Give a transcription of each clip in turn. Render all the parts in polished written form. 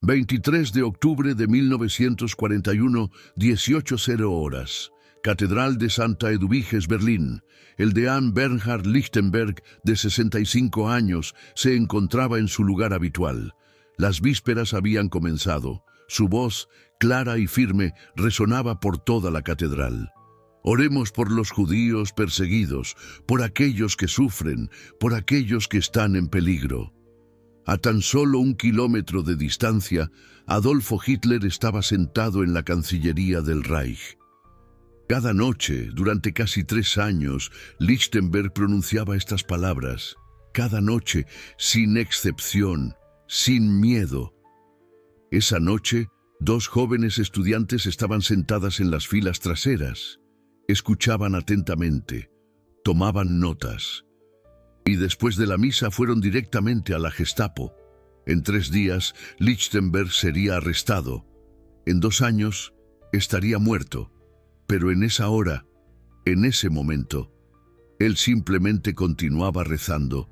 23 de octubre de 1941, 18:00 horas. Catedral de Santa Eduviges, Berlín. El deán Bernhard Lichtenberg, de 65 años, se encontraba en su lugar habitual. Las vísperas habían comenzado. Su voz, clara y firme, resonaba por toda la catedral. Oremos por los judíos perseguidos, por aquellos que sufren, por aquellos que están en peligro. A tan solo 1 kilómetro de distancia, Adolfo Hitler estaba sentado en la Cancillería del Reich. Cada noche, durante casi 3 años, Lichtenberg pronunciaba estas palabras. Cada noche, sin excepción, sin miedo. Esa noche, 2 jóvenes estudiantes estaban sentadas en las filas traseras. Escuchaban atentamente, tomaban notas. Y después de la misa fueron directamente a la Gestapo. En 3 días, Lichtenberg sería arrestado. En 2 años, estaría muerto. Pero en esa hora, en ese momento, él simplemente continuaba rezando.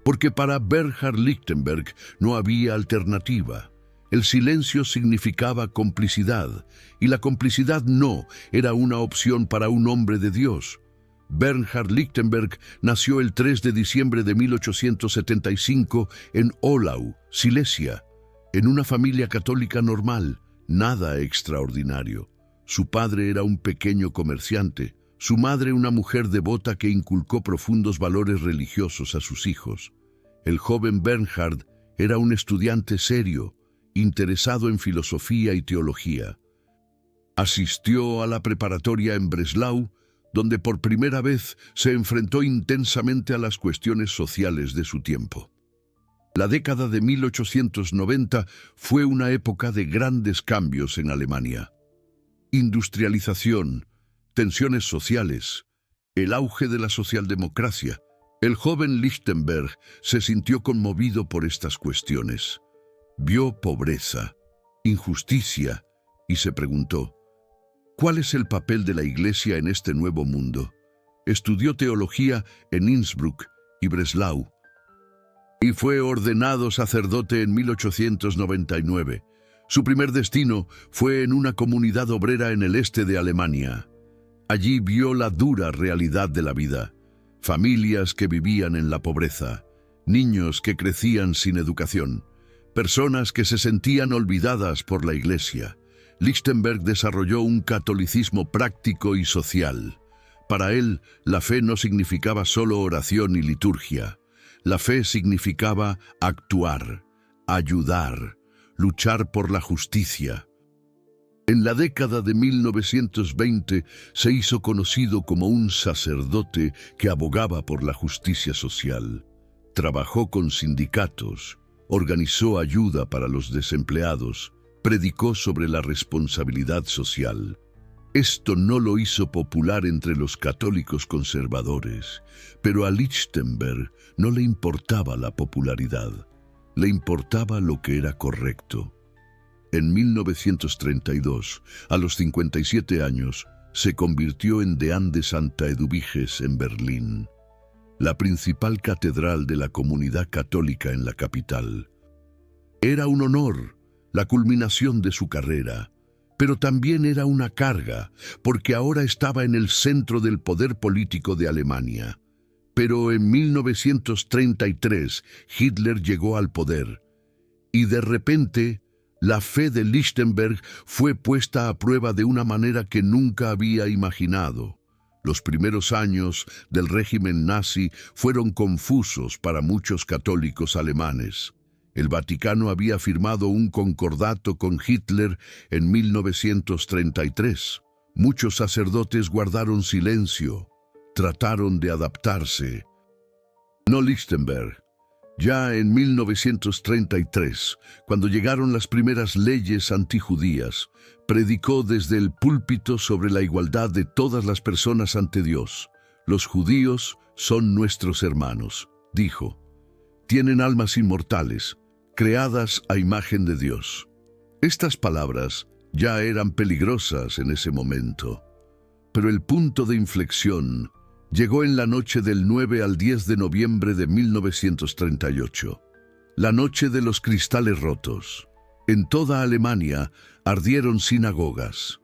Porque para Bernhard Lichtenberg no había alternativa. El silencio significaba complicidad, y la complicidad no era una opción para un hombre de Dios. Bernhard Lichtenberg nació el 3 de diciembre de 1875 en Ohlau, Silesia, en una familia católica normal, nada extraordinario. Su padre era un pequeño comerciante, su madre una mujer devota que inculcó profundos valores religiosos a sus hijos. El joven Bernhard era un estudiante serio, interesado en filosofía y teología. Asistió a la preparatoria en Breslau, donde por primera vez se enfrentó intensamente a las cuestiones sociales de su tiempo. La década de 1890 fue una época de grandes cambios en Alemania. Industrialización, tensiones sociales, el auge de la socialdemocracia. El joven Lichtenberg se sintió conmovido por estas cuestiones. Vio pobreza, injusticia y se preguntó, ¿cuál es el papel de la Iglesia en este nuevo mundo? Estudió teología en Innsbruck y Breslau y fue ordenado sacerdote en 1899. Su primer destino fue en una comunidad obrera en el este de Alemania. Allí vio la dura realidad de la vida, familias que vivían en la pobreza, niños que crecían sin educación, personas que se sentían olvidadas por la Iglesia. Lichtenberg desarrolló un catolicismo práctico y social. Para él, la fe no significaba solo oración y liturgia. La fe significaba actuar, ayudar, luchar por la justicia. En la década de 1920 se hizo conocido como un sacerdote que abogaba por la justicia social. Trabajó con sindicatos, organizó ayuda para los desempleados, predicó sobre la responsabilidad social. Esto no lo hizo popular entre los católicos conservadores, pero a Lichtenberg no le importaba la popularidad, le importaba lo que era correcto. En 1932, a los 57 años, se convirtió en deán de Santa Eduviges en Berlín, la principal catedral de la comunidad católica en la capital. Era un honor, la culminación de su carrera, pero también era una carga, porque ahora estaba en el centro del poder político de Alemania. Pero en 1933 Hitler llegó al poder, y de repente la fe de Lichtenberg fue puesta a prueba de una manera que nunca había imaginado. Los primeros años del régimen nazi fueron confusos para muchos católicos alemanes. El Vaticano había firmado un concordato con Hitler en 1933. Muchos sacerdotes guardaron silencio, trataron de adaptarse. No Lichtenberg. Ya en 1933, cuando llegaron las primeras leyes antijudías, predicó desde el púlpito sobre la igualdad de todas las personas ante Dios. Los judíos son nuestros hermanos, dijo. Tienen almas inmortales, creadas a imagen de Dios. Estas palabras ya eran peligrosas en ese momento, pero el punto de inflexión llegó en la noche del 9 al 10 de noviembre de 1938, la noche de los cristales rotos. En toda Alemania ardieron sinagogas.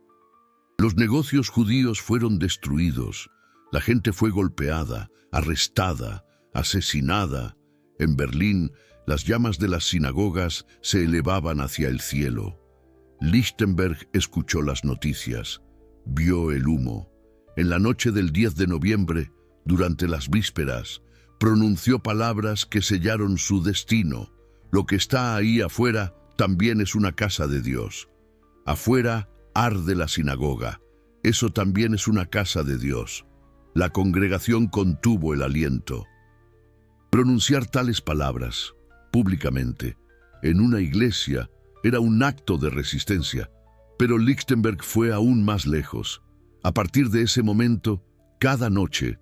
Los negocios judíos fueron destruidos. La gente fue golpeada, arrestada, asesinada. En Berlín, las llamas de las sinagogas se elevaban hacia el cielo. Lichtenberg escuchó las noticias, vio el humo. En la noche del 10 de noviembre, durante las vísperas, pronunció palabras que sellaron su destino. Lo que está ahí afuera también es una casa de Dios. Afuera arde la sinagoga. Eso también es una casa de Dios. La congregación contuvo el aliento. Pronunciar tales palabras, públicamente, en una iglesia, era un acto de resistencia. Pero Lichtenberg fue aún más lejos. A partir de ese momento, cada noche,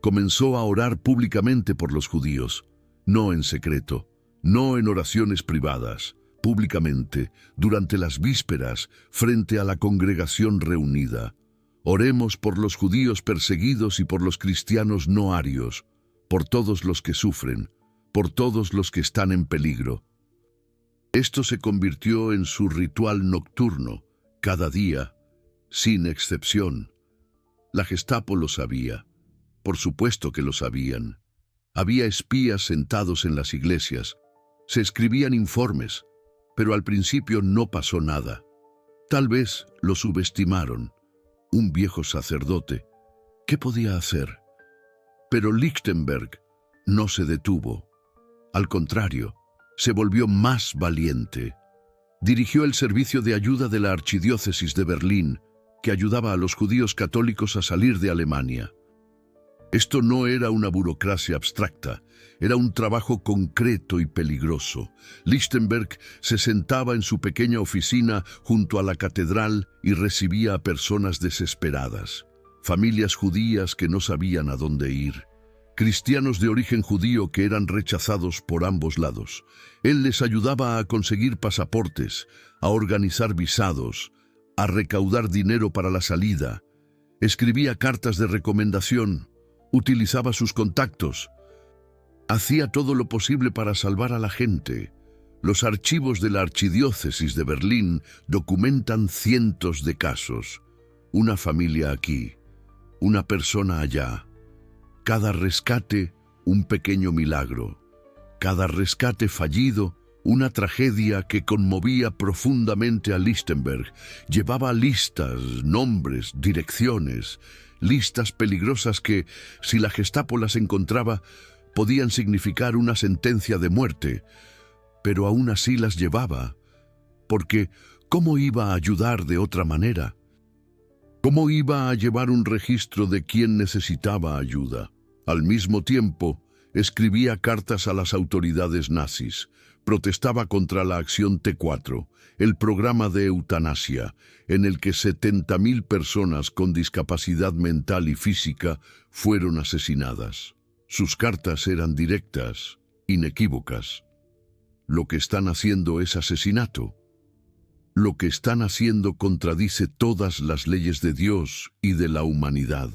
comenzó a orar públicamente por los judíos, no en secreto, no en oraciones privadas, públicamente, durante las vísperas, frente a la congregación reunida. Oremos por los judíos perseguidos y por los cristianos no arios, por todos los que sufren, por todos los que están en peligro. Esto se convirtió en su ritual nocturno, cada día, sin excepción. La Gestapo lo sabía. Por supuesto que lo sabían. Había espías sentados en las iglesias. Se escribían informes, pero al principio no pasó nada. Tal vez lo subestimaron. Un viejo sacerdote. ¿Qué podía hacer? Pero Lichtenberg no se detuvo. Al contrario, se volvió más valiente. Dirigió el servicio de ayuda de la Archidiócesis de Berlín, que ayudaba a los judíos católicos a salir de Alemania. Esto no era una burocracia abstracta, era un trabajo concreto y peligroso. Lichtenberg se sentaba en su pequeña oficina junto a la catedral y recibía a personas desesperadas, familias judías que no sabían a dónde ir, cristianos de origen judío que eran rechazados por ambos lados. Él les ayudaba a conseguir pasaportes, a organizar visados, a recaudar dinero para la salida. Escribía cartas de recomendación, utilizaba sus contactos. Hacía todo lo posible para salvar a la gente. Los archivos de la Archidiócesis de Berlín documentan cientos de casos. Una familia aquí, una persona allá. Cada rescate, un pequeño milagro. Cada rescate fallido, una tragedia que conmovía profundamente a Lichtenberg. Llevaba listas, nombres, direcciones, listas peligrosas que, si la Gestapo las encontraba, podían significar una sentencia de muerte. Pero aún así las llevaba, porque ¿cómo iba a ayudar de otra manera? ¿Cómo iba a llevar un registro de quién necesitaba ayuda? Al mismo tiempo, escribía cartas a las autoridades nazis, protestaba contra la Acción T4, el programa de eutanasia, en el que 70.000 personas con discapacidad mental y física fueron asesinadas. Sus cartas eran directas, inequívocas. Lo que están haciendo es asesinato. Lo que están haciendo contradice todas las leyes de Dios y de la humanidad.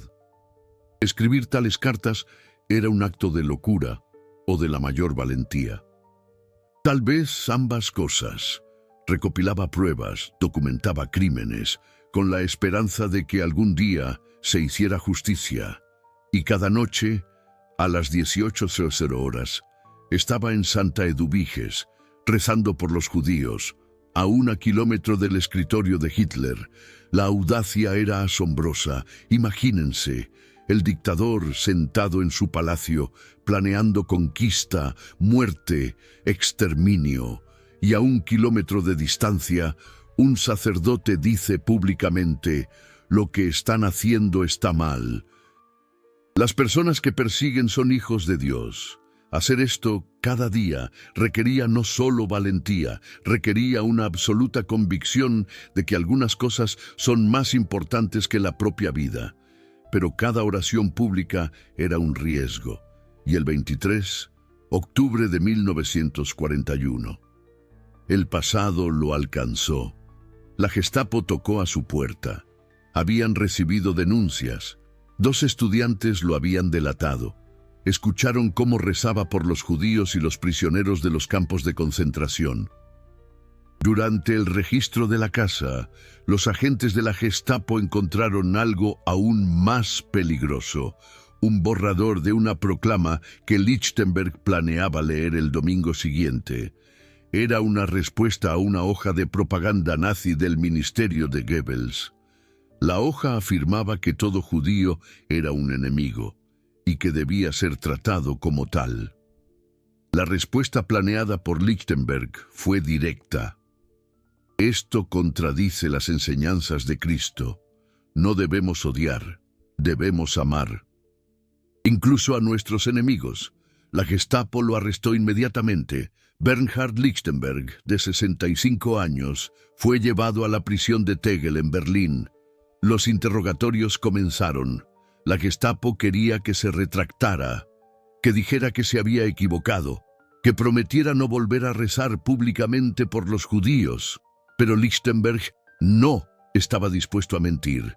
Escribir tales cartas era un acto de locura o de la mayor valentía. Tal vez ambas cosas. Recopilaba pruebas, documentaba crímenes, con la esperanza de que algún día se hiciera justicia. Y cada noche, a las 18:00 horas, estaba en Santa Eduviges, rezando por los judíos, a 1 kilómetro del escritorio de Hitler. La audacia era asombrosa. Imagínense, el dictador sentado en su palacio, planeando conquista, muerte, exterminio. Y a 1 kilómetro de distancia, un sacerdote dice públicamente: lo que están haciendo está mal. Las personas que persiguen son hijos de Dios. Hacer esto cada día requería no solo valentía, requería una absoluta convicción de que algunas cosas son más importantes que la propia vida. Pero cada oración pública era un riesgo. Y el 23, octubre de 1941, el pasado lo alcanzó. La Gestapo tocó a su puerta. Habían recibido denuncias. 2 estudiantes lo habían delatado. Escucharon cómo rezaba por los judíos y los prisioneros de los campos de concentración. Durante el registro de la casa, los agentes de la Gestapo encontraron algo aún más peligroso: un borrador de una proclama que Lichtenberg planeaba leer el domingo siguiente. Era una respuesta a una hoja de propaganda nazi del ministerio de Goebbels. La hoja afirmaba que todo judío era un enemigo y que debía ser tratado como tal. La respuesta planeada por Lichtenberg fue directa. Esto contradice las enseñanzas de Cristo. No debemos odiar, debemos amar. Incluso a nuestros enemigos. La Gestapo lo arrestó inmediatamente. Bernhard Lichtenberg, de 65 años, fue llevado a la prisión de Tegel en Berlín. Los interrogatorios comenzaron. La Gestapo quería que se retractara, que dijera que se había equivocado, que prometiera no volver a rezar públicamente por los judíos. Pero Lichtenberg no estaba dispuesto a mentir.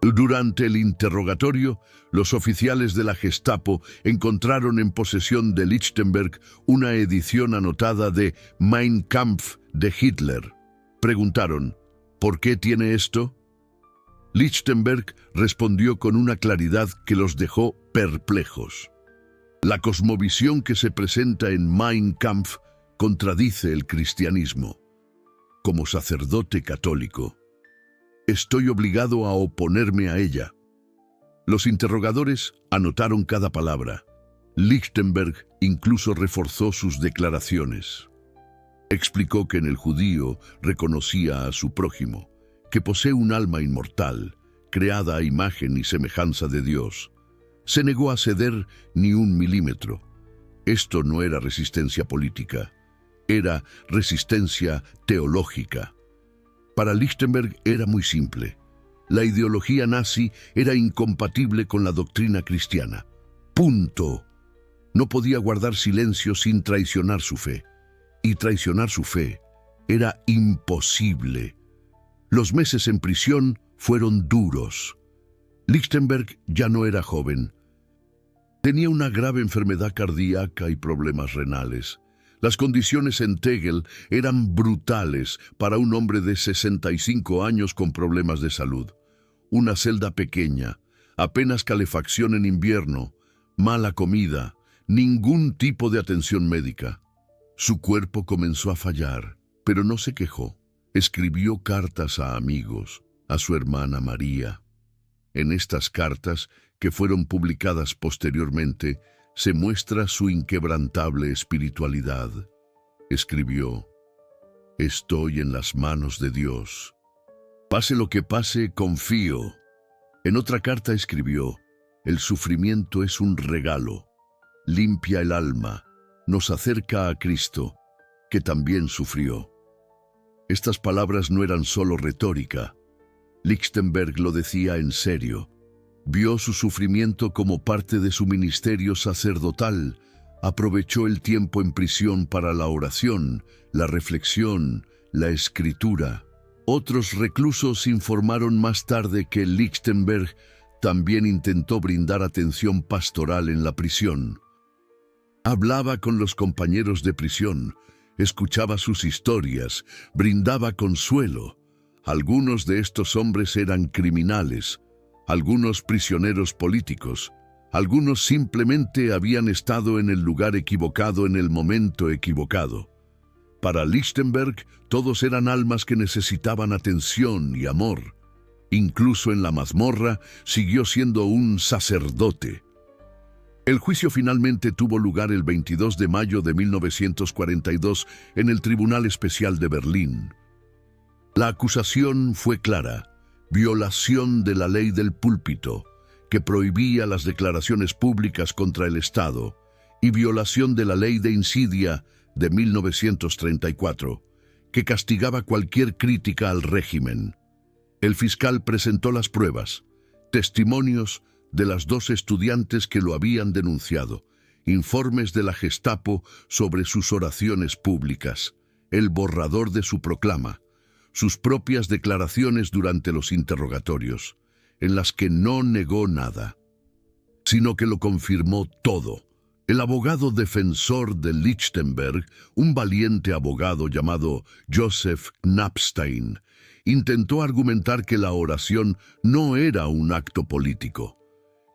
Durante el interrogatorio, los oficiales de la Gestapo encontraron en posesión de Lichtenberg una edición anotada de Mein Kampf de Hitler. Preguntaron, ¿por qué tiene esto? Lichtenberg respondió con una claridad que los dejó perplejos. La cosmovisión que se presenta en Mein Kampf contradice el cristianismo. Como sacerdote católico, estoy obligado a oponerme a ella. Los interrogadores anotaron cada palabra. Lichtenberg incluso reforzó sus declaraciones. Explicó que en el judío reconocía a su prójimo, que posee un alma inmortal, creada a imagen y semejanza de Dios. Se negó a ceder ni un milímetro. Esto no era resistencia política, era resistencia teológica. Para Lichtenberg era muy simple. La ideología nazi era incompatible con la doctrina cristiana. Punto. No podía guardar silencio sin traicionar su fe. Y traicionar su fe era imposible. Los meses en prisión fueron duros. Lichtenberg ya no era joven. Tenía una grave enfermedad cardíaca y problemas renales. Las condiciones en Tegel eran brutales para un hombre de 65 años con problemas de salud. Una celda pequeña, apenas calefacción en invierno, mala comida, ningún tipo de atención médica. Su cuerpo comenzó a fallar, pero no se quejó. Escribió cartas a amigos, a su hermana María. En estas cartas, que fueron publicadas posteriormente, se muestra su inquebrantable espiritualidad. Escribió, «Estoy en las manos de Dios. Pase lo que pase, confío». En otra carta escribió, «El sufrimiento es un regalo. Limpia el alma, nos acerca a Cristo, que también sufrió». Estas palabras no eran solo retórica. Lichtenberg lo decía en serio. Vio su sufrimiento como parte de su ministerio sacerdotal. Aprovechó el tiempo en prisión para la oración, la reflexión, la escritura. Otros reclusos informaron más tarde que Lichtenberg también intentó brindar atención pastoral en la prisión. Hablaba con los compañeros de prisión, escuchaba sus historias, brindaba consuelo. Algunos de estos hombres eran criminales, algunos prisioneros políticos, algunos simplemente habían estado en el lugar equivocado en el momento equivocado. Para Lichtenberg, todos eran almas que necesitaban atención y amor. Incluso en la mazmorra, siguió siendo un sacerdote. El juicio finalmente tuvo lugar el 22 de mayo de 1942 en el Tribunal Especial de Berlín. La acusación fue clara: violación de la ley del púlpito, que prohibía las declaraciones públicas contra el Estado, y violación de la ley de insidia de 1934, que castigaba cualquier crítica al régimen. El fiscal presentó las pruebas, testimonios de las dos estudiantes que lo habían denunciado, informes de la Gestapo sobre sus oraciones públicas, el borrador de su proclama, sus propias declaraciones durante los interrogatorios, en las que no negó nada, sino que lo confirmó todo, El abogado defensor de Lichtenberg, un valiente abogado llamado Joseph Knapstein, intentó argumentar que la oración no era un acto político,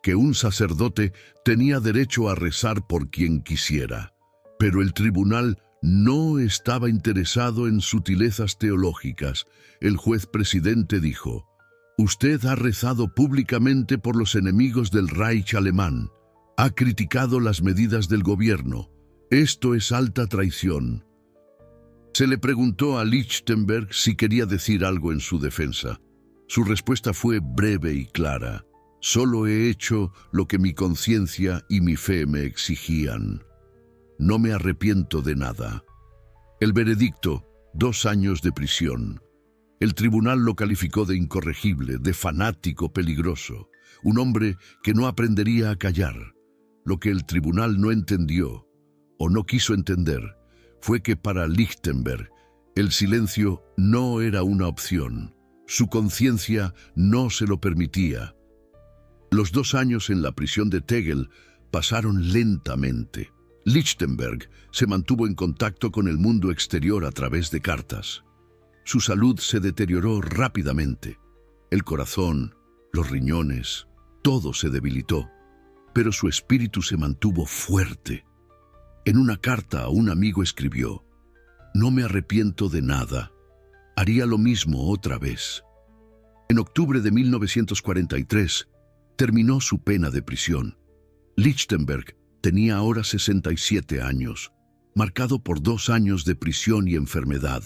que un sacerdote tenía derecho a rezar por quien quisiera. Pero el tribunal no estaba interesado en sutilezas teológicas. El juez presidente dijo: «Usted ha rezado públicamente por los enemigos del Reich alemán. Ha criticado las medidas del gobierno. Esto es alta traición». Se le preguntó a Lichtenberg si quería decir algo en su defensa. Su respuesta fue breve y clara: «Solo he hecho lo que mi conciencia y mi fe me exigían. No me arrepiento de nada». El veredicto: 2 años de prisión. El tribunal lo calificó de incorregible, de fanático peligroso, un hombre que no aprendería a callar. Lo que el tribunal no entendió, o no quiso entender, fue que para Lichtenberg el silencio no era una opción. Su conciencia no se lo permitía. Los 2 años en la prisión de Tegel pasaron lentamente. Lichtenberg se mantuvo en contacto con el mundo exterior a través de cartas. Su salud se deterioró rápidamente. El corazón, los riñones, todo se debilitó, pero su espíritu se mantuvo fuerte. En una carta a un amigo escribió: «No me arrepiento de nada. Haría lo mismo otra vez». En octubre de 1943 terminó su pena de prisión. Lichtenberg tenía ahora 67 años, marcado por 2 años de prisión y enfermedad.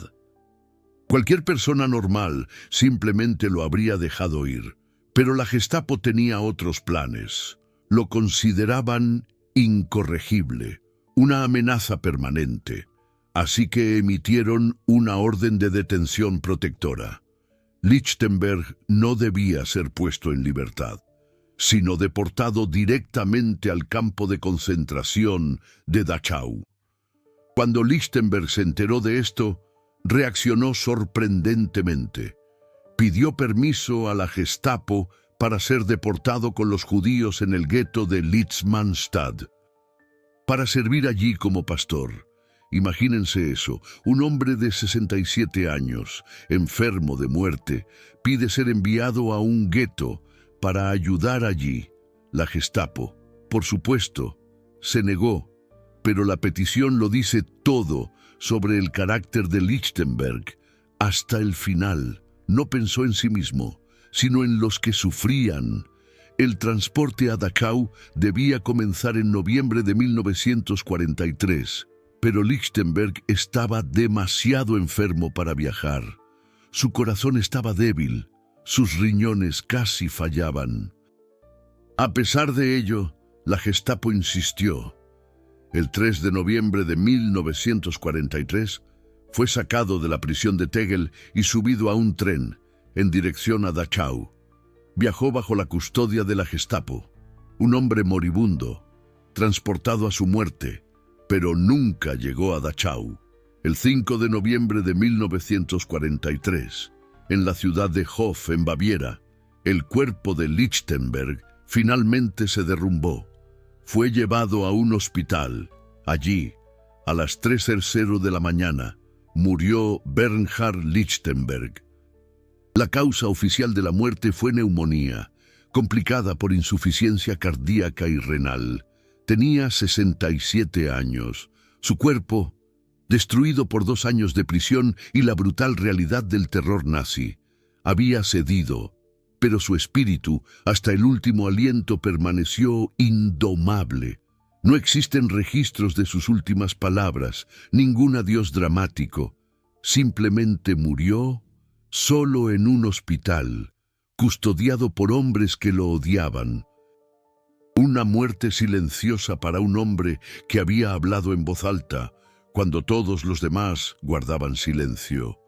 Cualquier persona normal simplemente lo habría dejado ir, pero la Gestapo tenía otros planes. Lo consideraban incorregible, una amenaza permanente, así que emitieron una orden de detención protectora. Lichtenberg no debía ser puesto en libertad, sino deportado directamente al campo de concentración de Dachau. Cuando Lichtenberg se enteró de esto, reaccionó sorprendentemente. Pidió permiso a la Gestapo para ser deportado con los judíos en el gueto de Litzmannstadt, para servir allí como pastor. Imagínense eso: un hombre de 67 años, enfermo de muerte, pide ser enviado a un gueto para ayudar allí. La Gestapo, por supuesto, se negó, pero la petición lo dice todo sobre el carácter de Lichtenberg. Hasta el final, no pensó en sí mismo, sino en los que sufrían. El transporte a Dachau debía comenzar en noviembre de 1943, pero Lichtenberg estaba demasiado enfermo para viajar. Su corazón estaba débil, sus riñones casi fallaban. A pesar de ello, la Gestapo insistió. El 3 de noviembre de 1943 fue sacado de la prisión de Tegel y subido a un tren en dirección a Dachau. Viajó bajo la custodia de la Gestapo, un hombre moribundo, transportado a su muerte, pero nunca llegó a Dachau. El 5 de noviembre de 1943, en la ciudad de Hof, en Baviera, el cuerpo de Lichtenberg finalmente se derrumbó. Fue llevado a un hospital. Allí, a las 3:00 de la mañana, murió Bernhard Lichtenberg. La causa oficial de la muerte fue neumonía, complicada por insuficiencia cardíaca y renal. Tenía 67 años. Su cuerpo, destruido por 2 años de prisión y la brutal realidad del terror nazi, había cedido, pero su espíritu, hasta el último aliento, permaneció indomable. No existen registros de sus últimas palabras, ningún adiós dramático. Simplemente murió solo en un hospital, custodiado por hombres que lo odiaban. Una muerte silenciosa para un hombre que había hablado en voz alta, cuando todos los demás guardaban silencio.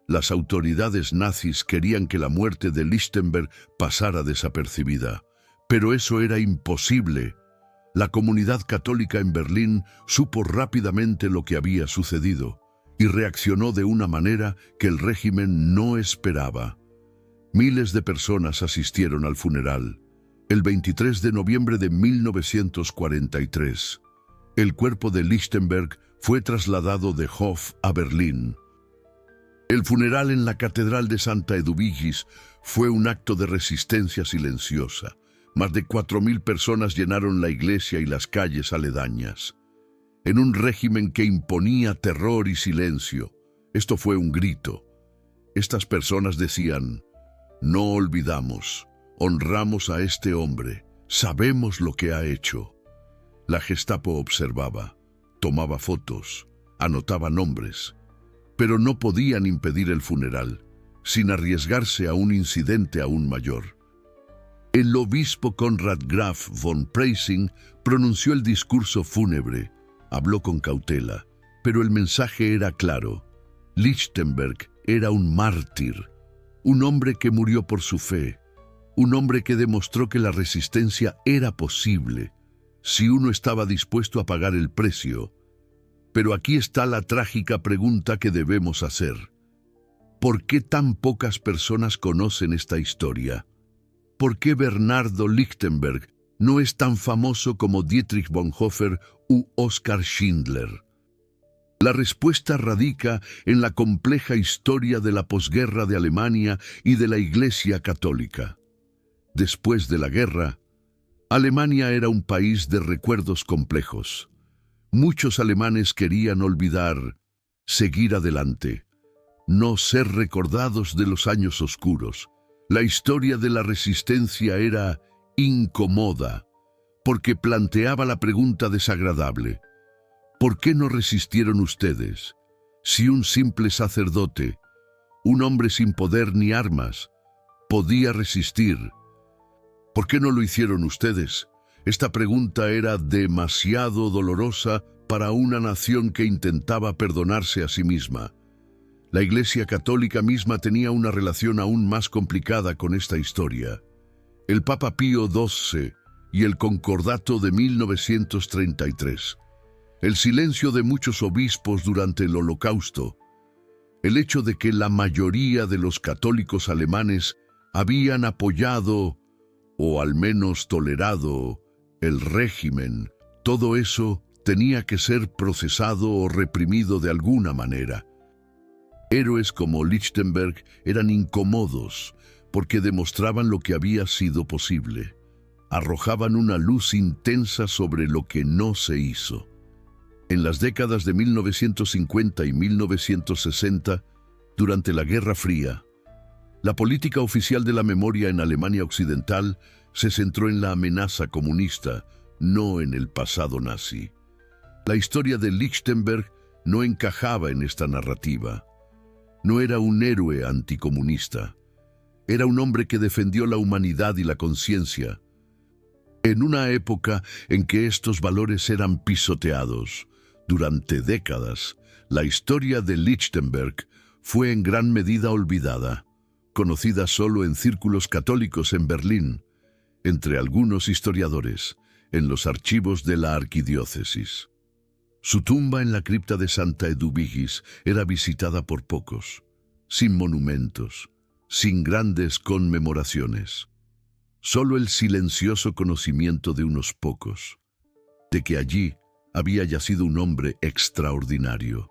Las autoridades nazis querían que la muerte de Lichtenberg pasara desapercibida, pero eso era imposible. La comunidad católica en Berlín supo rápidamente lo que había sucedido y reaccionó de una manera que el régimen no esperaba. Miles de personas asistieron al funeral. El 23 de noviembre de 1943, El cuerpo de Lichtenberg fue trasladado de Hof a Berlín. El funeral en la Catedral de Santa Eduvigis fue un acto de resistencia silenciosa. Más de 4.000 personas llenaron la iglesia y las calles aledañas. En un régimen que imponía terror y silencio, esto fue un grito. Estas personas decían: no olvidamos, honramos a este hombre, sabemos lo que ha hecho. La Gestapo observaba, tomaba fotos, anotaba nombres, pero no podían impedir el funeral, sin arriesgarse a un incidente aún mayor. El obispo Konrad Graf von Preysing pronunció el discurso fúnebre, habló con cautela, pero el mensaje era claro. Lichtenberg era un mártir, un hombre que murió por su fe, un hombre que demostró que la resistencia era posible, si uno estaba dispuesto a pagar el precio. Pero aquí está la trágica pregunta que debemos hacer. ¿Por qué tan pocas personas conocen esta historia? ¿Por qué Bernardo Lichtenberg no es tan famoso como Dietrich Bonhoeffer u Oskar Schindler? La respuesta radica en la compleja historia de la posguerra de Alemania y de la Iglesia Católica. Después de la guerra, Alemania era un país de recuerdos complejos. Muchos alemanes querían olvidar, seguir adelante, no ser recordados de los años oscuros. La historia de la resistencia era incómoda, porque planteaba la pregunta desagradable: ¿por qué no resistieron ustedes? Si un simple sacerdote, un hombre sin poder ni armas, podía resistir, ¿por qué no lo hicieron ustedes? Esta pregunta era demasiado dolorosa para una nación que intentaba perdonarse a sí misma. La Iglesia Católica misma tenía una relación aún más complicada con esta historia. El Papa Pío XII y el Concordato de 1933. El silencio de muchos obispos durante el Holocausto. El hecho de que la mayoría de los católicos alemanes habían apoyado, o al menos tolerado, el régimen, todo eso tenía que ser procesado o reprimido de alguna manera. Héroes como Lichtenberg eran incómodos porque demostraban lo que había sido posible. Arrojaban una luz intensa sobre lo que no se hizo. En las décadas de 1950 y 1960, durante la Guerra Fría, la política oficial de la memoria en Alemania Occidental se centró en la amenaza comunista, no en el pasado nazi. La historia de Lichtenberg no encajaba en esta narrativa. No era un héroe anticomunista. Era un hombre que defendió la humanidad y la conciencia. En una época en que estos valores eran pisoteados, durante décadas, la historia de Lichtenberg fue en gran medida olvidada, conocida solo en círculos católicos en Berlín, entre algunos historiadores, en los archivos de la arquidiócesis. Su tumba en la cripta de Santa Eduvigis era visitada por pocos, sin monumentos, sin grandes conmemoraciones. Solo el silencioso conocimiento de unos pocos, de que allí había yacido un hombre extraordinario.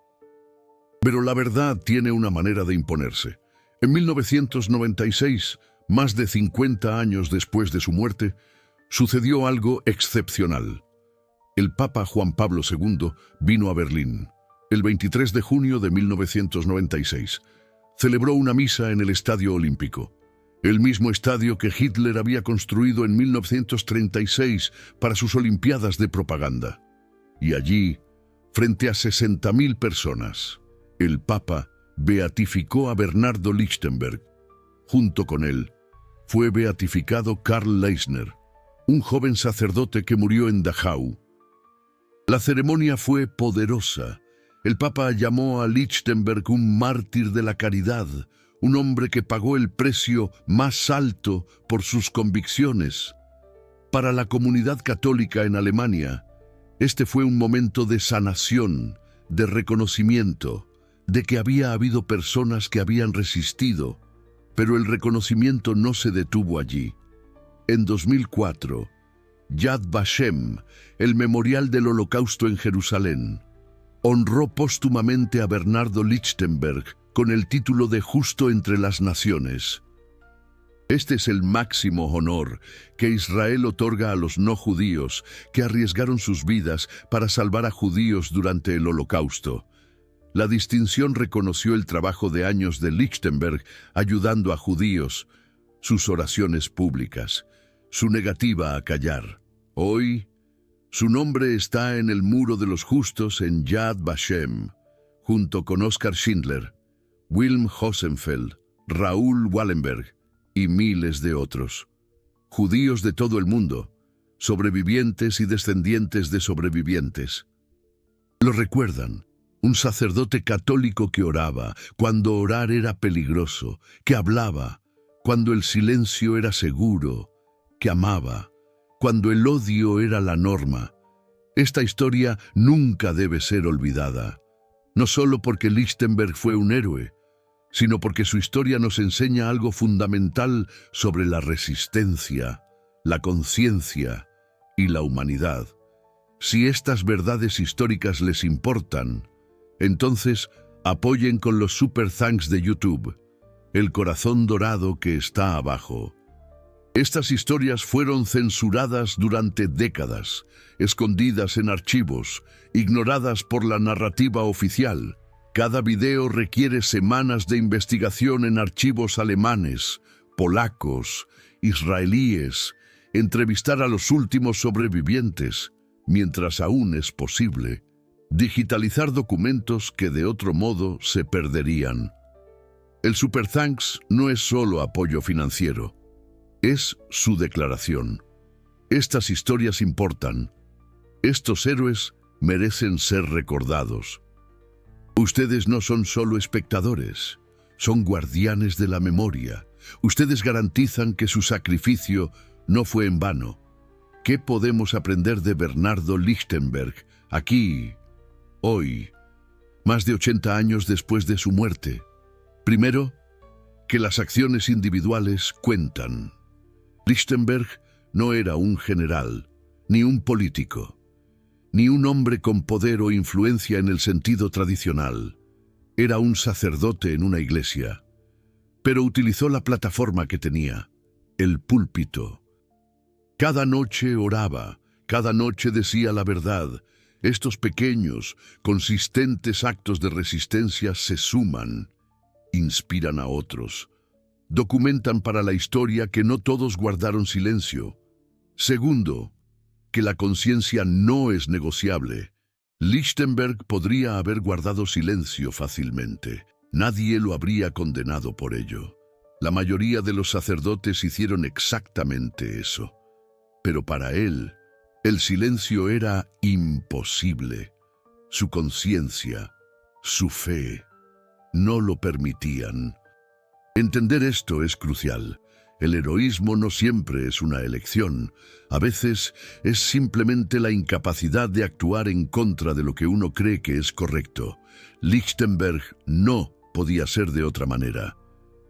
Pero la verdad tiene una manera de imponerse. En 1996, más de 50 años después de su muerte, sucedió algo excepcional. El Papa Juan Pablo II vino a Berlín. El 23 de junio de 1996, celebró una misa en el Estadio Olímpico, el mismo estadio que Hitler había construido en 1936 para sus Olimpiadas de propaganda. Y allí, frente a 60.000 personas, el Papa beatificó a Bernardo Lichtenberg. Junto con él, fue beatificado Karl Leisner, un joven sacerdote que murió en Dachau. La ceremonia fue poderosa. El Papa llamó a Lichtenberg un mártir de la caridad, un hombre que pagó el precio más alto por sus convicciones. Para la comunidad católica en Alemania, este fue un momento de sanación, de reconocimiento, de que había habido personas que habían resistido, pero el reconocimiento no se detuvo allí. En 2004, Yad Vashem, el memorial del Holocausto en Jerusalén. Honró póstumamente a Bernardo Lichtenberg con el título de Justo entre las Naciones. Este es el máximo honor que Israel otorga a los no judíos que arriesgaron sus vidas para salvar a judíos durante el Holocausto. La distinción reconoció el trabajo de años de Lichtenberg ayudando a judíos, sus oraciones públicas, su negativa a callar. Hoy, su nombre está en el Muro de los Justos en Yad Vashem, junto con Oskar Schindler, Wilhelm Hosenfeld, Raoul Wallenberg y miles de otros. Judíos de todo el mundo, sobrevivientes y descendientes de sobrevivientes. Lo recuerdan, un sacerdote católico que oraba cuando orar era peligroso, que hablaba cuando el silencio era seguro, que amaba cuando el odio era la norma. Esta historia nunca debe ser olvidada, no solo porque Lichtenberg fue un héroe, sino porque su historia nos enseña algo fundamental sobre la resistencia, la conciencia y la humanidad. Si estas verdades históricas les importan, entonces apoyen con los super thanks de YouTube, el corazón dorado que está abajo. Estas historias fueron censuradas durante décadas, escondidas en archivos, ignoradas por la narrativa oficial. Cada video requiere semanas de investigación en archivos alemanes, polacos, israelíes, entrevistar a los últimos sobrevivientes, mientras aún es posible, digitalizar documentos que de otro modo se perderían. El Super Thanks no es solo apoyo financiero, es su declaración. Estas historias importan. Estos héroes merecen ser recordados. Ustedes no son solo espectadores, son guardianes de la memoria. Ustedes garantizan que su sacrificio no fue en vano. ¿Qué podemos aprender de Bernardo Lichtenberg aquí, hoy, más de 80 años después de su muerte? Primero, que las acciones individuales cuentan. Lichtenberg no era un general, ni un político, ni un hombre con poder o influencia en el sentido tradicional. Era un sacerdote en una iglesia, pero utilizó la plataforma que tenía, el púlpito. Cada noche oraba, cada noche decía la verdad. Estos pequeños, consistentes actos de resistencia se suman, inspiran a otros, documentan para la historia que no todos guardaron silencio. Segundo, que la conciencia no es negociable. Lichtenberg podría haber guardado silencio fácilmente. Nadie lo habría condenado por ello. La mayoría de los sacerdotes hicieron exactamente eso. Pero para él, el silencio era imposible. Su conciencia, su fe, no lo permitían. Entender esto es crucial. El heroísmo no siempre es una elección. A veces es simplemente la incapacidad de actuar en contra de lo que uno cree que es correcto. Lichtenberg no podía ser de otra manera.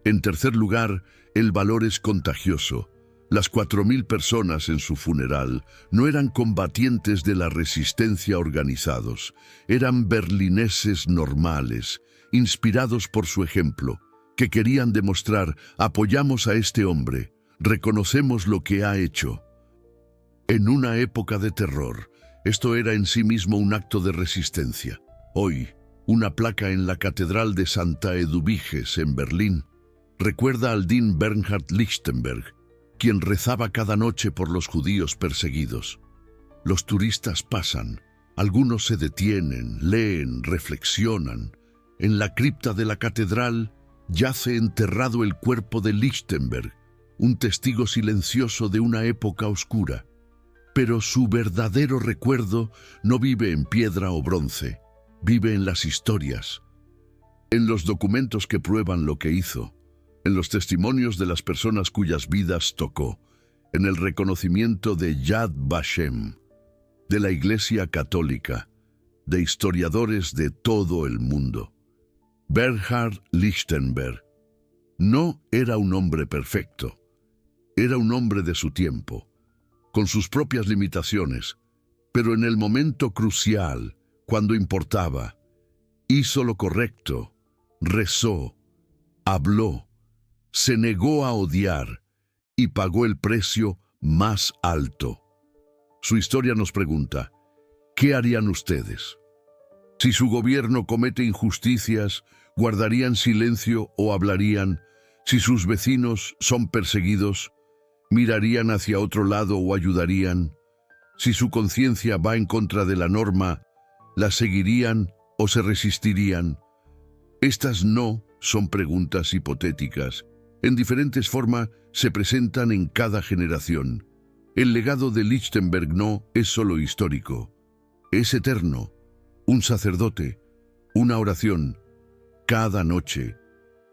En tercer lugar, el valor es contagioso. Las 4.000 personas en su funeral no eran combatientes de la resistencia organizados. Eran berlineses normales, inspirados por su ejemplo, que querían demostrar: apoyamos a este hombre, reconocemos lo que ha hecho. En una época de terror, esto era en sí mismo un acto de resistencia. Hoy, una placa en la Catedral de Santa Eduviges en Berlín recuerda al Dean Bernhard Lichtenberg, quien rezaba cada noche por los judíos perseguidos. Los turistas pasan, algunos se detienen, leen, reflexionan. En la cripta de la catedral yace enterrado el cuerpo de Lichtenberg, un testigo silencioso de una época oscura. Pero su verdadero recuerdo no vive en piedra o bronce, vive en las historias, en los documentos que prueban lo que hizo, en los testimonios de las personas cuyas vidas tocó, en el reconocimiento de Yad Vashem, de la Iglesia Católica, de historiadores de todo el mundo. Bernhard Lichtenberg no era un hombre perfecto, era un hombre de su tiempo, con sus propias limitaciones, pero en el momento crucial, cuando importaba, hizo lo correcto, rezó, habló, se negó a odiar y pagó el precio más alto. Su historia nos pregunta, ¿qué harían ustedes? Si su gobierno comete injusticias, ¿guardarían silencio o hablarían? Si sus vecinos son perseguidos, ¿mirarían hacia otro lado o ayudarían? Si su conciencia va en contra de la norma, ¿la seguirían o se resistirían? Estas no son preguntas hipotéticas. En diferentes formas se presentan en cada generación. El legado de Lichtenberg no es solo histórico, es eterno. Un sacerdote, una oración, cada noche,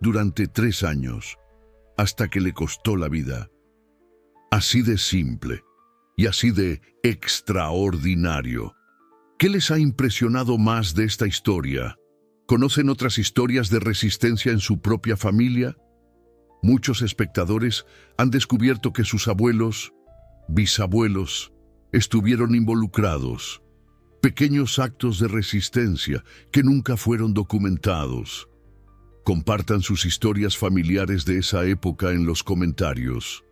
durante 3 años, hasta que le costó la vida. Así de simple y así de extraordinario. ¿Qué les ha impresionado más de esta historia? ¿Conocen otras historias de resistencia en su propia familia? Muchos espectadores han descubierto que sus abuelos, bisabuelos, estuvieron involucrados. Pequeños actos de resistencia que nunca fueron documentados. Compartan sus historias familiares de esa época en los comentarios.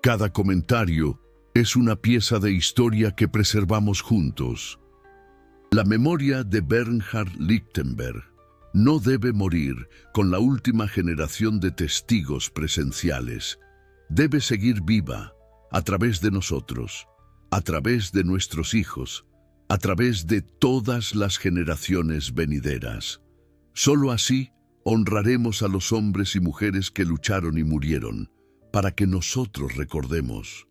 Cada comentario es una pieza de historia que preservamos juntos. La memoria de Bernhard Lichtenberg no debe morir con la última generación de testigos presenciales. Debe seguir viva a través de nosotros, a través de nuestros hijos, a través de todas las generaciones venideras. Solo así honraremos a los hombres y mujeres que lucharon y murieron, para que nosotros recordemos.